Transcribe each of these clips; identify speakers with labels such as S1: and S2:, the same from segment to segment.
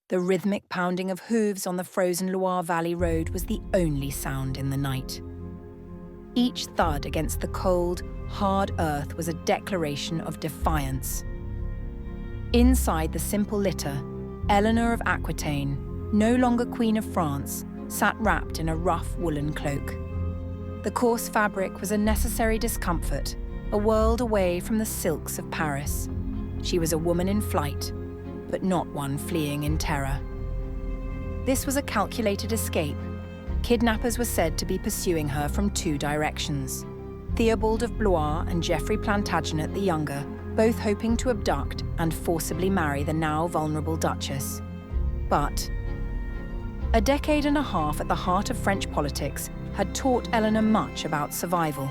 S1: The rhythmic pounding of hooves on the frozen Loire Valley road was the only sound in the night. Each thud against the cold, hard earth was a declaration of defiance. Inside the simple litter, Eleanor of Aquitaine, no longer Queen of France, sat wrapped in a rough woolen cloak. The coarse fabric was a necessary discomfort, a world away from the silks of Paris. She was a woman in flight, but not one fleeing in terror. This was a calculated escape. Kidnappers were said to be pursuing her from two directions. Theobald of Blois and Geoffrey Plantagenet the Younger, both hoping to abduct and forcibly marry the now vulnerable Duchess. But a decade and a half at the heart of French politics had taught Eleanor much about survival.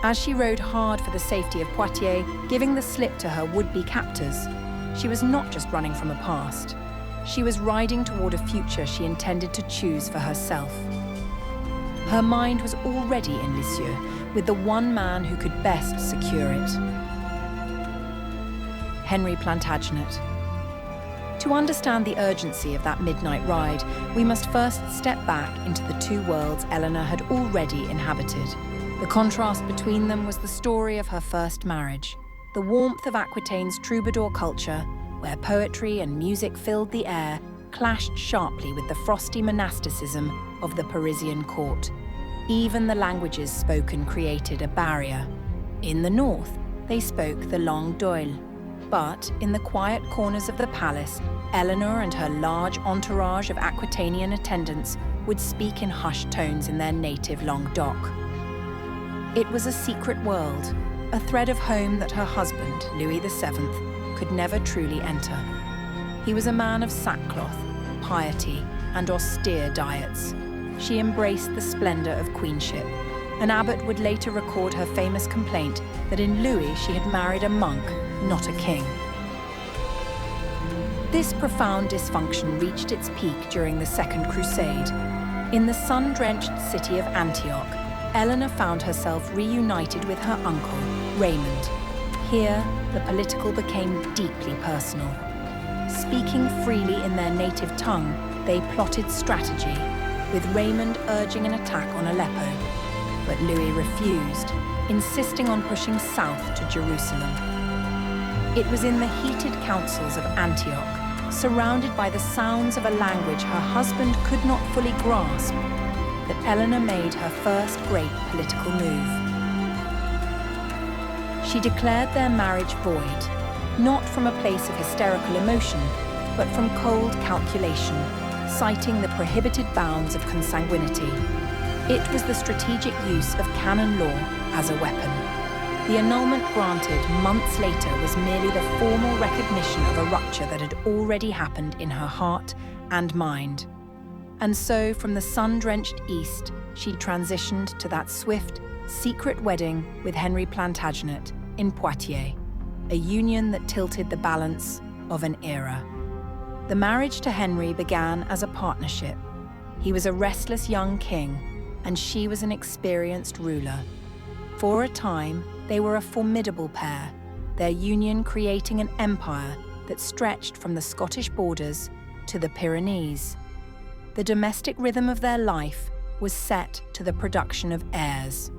S1: As she rode hard for the safety of Poitiers, giving the slip to her would-be captors, she was not just running from a past. She was riding toward a future she intended to choose for herself. Her mind was already in Lisieux, with the one man who could best secure it. Henry Plantagenet. To understand the urgency of that midnight ride, we must first step back into the two worlds Eleanor had already inhabited. The contrast between them was the story of her first marriage, the warmth of Aquitaine's troubadour culture, where poetry and music filled the air, clashed sharply with the frosty monasticism of the Parisian court. Even the languages spoken created a barrier. In the north, they spoke the langue d'oil. But in the quiet corners of the palace, Eleanor and her large entourage of Aquitanian attendants would speak in hushed tones in their native Languedoc. It was a secret world, a thread of home that her husband, Louis VII, could never truly enter. He was a man of sackcloth, piety, and austere diets. She embraced the splendor of queenship. An abbot would later record her famous complaint that in Louis she had married a monk, not a king. This profound dysfunction reached its peak during the Second Crusade. In the sun-drenched city of Antioch, Eleanor found herself reunited with her uncle, Raymond. Here, the political became deeply personal. Speaking freely in their native tongue, they plotted strategy, with Raymond urging an attack on Aleppo. But Louis refused, insisting on pushing south to Jerusalem. It was in the heated councils of Antioch, surrounded by the sounds of a language her husband could not fully grasp, that Eleanor made her first great political move. She declared their marriage void, not from a place of hysterical emotion, but from cold calculation, citing the prohibited bounds of consanguinity. It was the strategic use of canon law as a weapon. The annulment granted months later was merely the formal recognition of a rupture that had already happened in her heart and mind. And so, from the sun-drenched east, she transitioned to that swift, secret wedding with Henry Plantagenet in Poitiers, a union that tilted the balance of an era. The marriage to Henry began as a partnership. He was a restless young king, and she was an experienced ruler. For a time, they were a formidable pair, their union creating an empire that stretched from the Scottish borders to the Pyrenees. The domestic rhythm of their life was set to the production of heirs.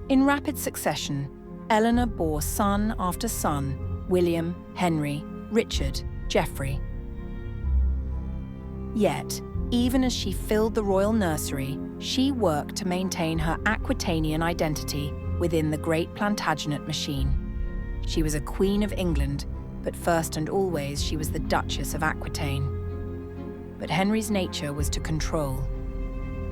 S1: In rapid succession, Eleanor bore son after son, William, Henry, Richard, Geoffrey. Yet, even as she filled the royal nursery, she worked to maintain her Aquitanian identity within the great Plantagenet machine. She was a Queen of England, but first and always she was the Duchess of Aquitaine. But Henry's nature was to control.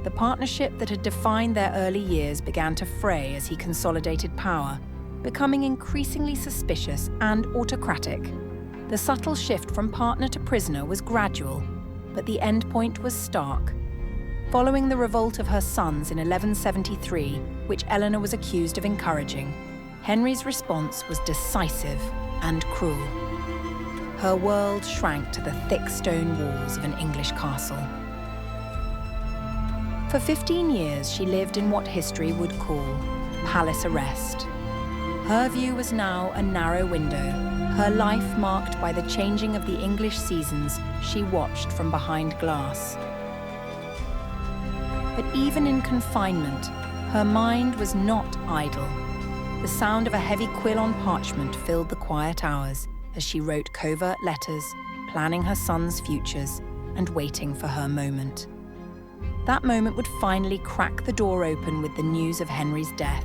S1: The partnership that had defined their early years began to fray as he consolidated power, becoming increasingly suspicious and autocratic. The subtle shift from partner to prisoner was gradual, but the endpoint was stark. Following the revolt of her sons in 1173, which Eleanor was accused of encouraging, Henry's response was decisive and cruel. Her world shrank to the thick stone walls of an English castle. For 15 years, she lived in what history would call palace arrest. Her view was now a narrow window, her life marked by the changing of the English seasons she watched from behind glass. But even in confinement, her mind was not idle. The sound of a heavy quill on parchment filled the quiet hours as she wrote covert letters, planning her son's futures and waiting for her moment. That moment would finally crack the door open with the news of Henry's death,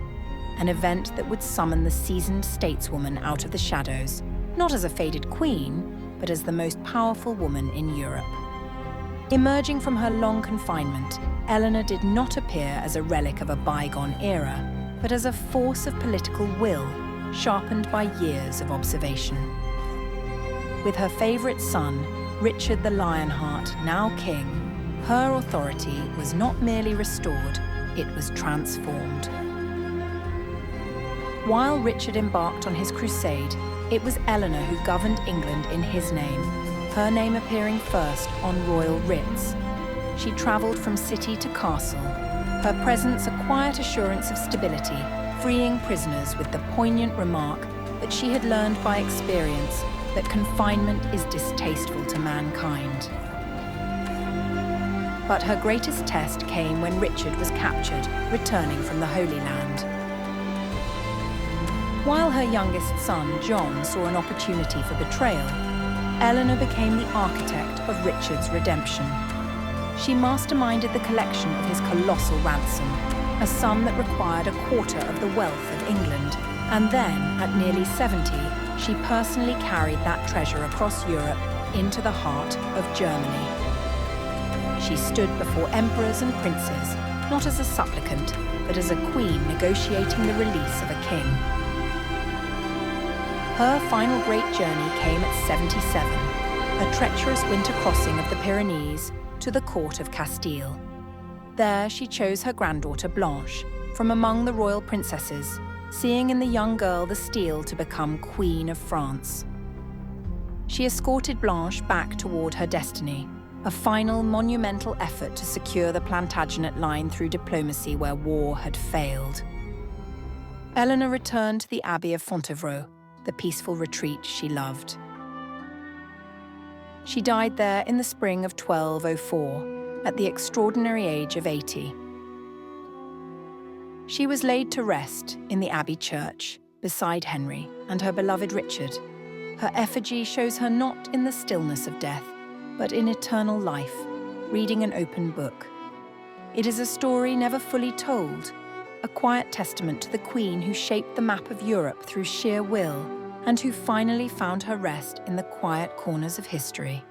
S1: an event that would summon the seasoned stateswoman out of the shadows, not as a faded queen, but as the most powerful woman in Europe. Emerging from her long confinement, Eleanor did not appear as a relic of a bygone era, but as a force of political will, sharpened by years of observation. With her favourite son, Richard the Lionheart, now king, her authority was not merely restored, it was transformed. While Richard embarked on his crusade, it was Eleanor who governed England in his name, her name appearing first on royal writs. She travelled from city to castle, her presence a quiet assurance of stability, freeing prisoners with the poignant remark that she had learned by experience that confinement is distasteful to mankind. But her greatest test came when Richard was captured, returning from the Holy Land. While her youngest son, John, saw an opportunity for betrayal, Eleanor became the architect of Richard's redemption. She masterminded the collection of his colossal ransom, a sum that required a quarter of the wealth of England, and then, at nearly 70, she personally carried that treasure across Europe into the heart of Germany. She stood before emperors and princes, not as a supplicant, but as a queen negotiating the release of a king. Her final great journey came at 77, a treacherous winter crossing of the Pyrenees to the court of Castile. There she chose her granddaughter Blanche from among the royal princesses, seeing in the young girl the steel to become Queen of France. She escorted Blanche back toward her destiny, a final monumental effort to secure the Plantagenet line through diplomacy where war had failed. Eleanor returned to the Abbey of Fontevraud, the peaceful retreat she loved. She died there in the spring of 1204, at the extraordinary age of 80. She was laid to rest in the Abbey church, beside Henry and her beloved Richard. Her effigy shows her not in the stillness of death, but in eternal life, reading an open book. It is a story never fully told, a quiet testament to the queen who shaped the map of Europe through sheer will, and who finally found her rest in the quiet corners of history.